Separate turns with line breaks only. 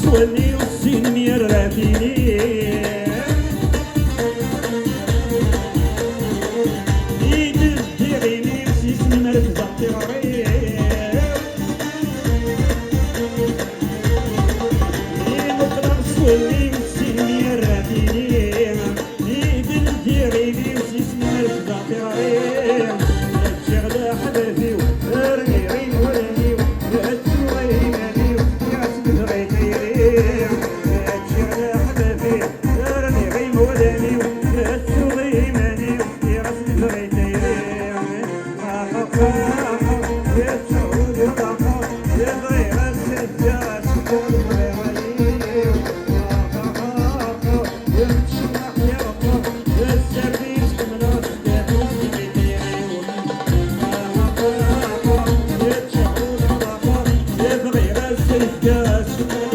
سولي والسين ميراتيني إيد الديريني وسيسني مركزة طيري نقدر سولي والسين ميراتيني إيد الديريني وسيسني مركزة طيري شغلة حبابي ورمي عين ولاني وهاتو غيراني ويعتمد غيتيري شغلة حبابي ورمي عين ولاني وهاتو غيراني ويعتمد غيتيري يا شعور الرقا يا غير السجاد شكون غيراني يا متشنق يا رقا يا السرديس حملات يا شعور الرقا يا غير السجاد شكون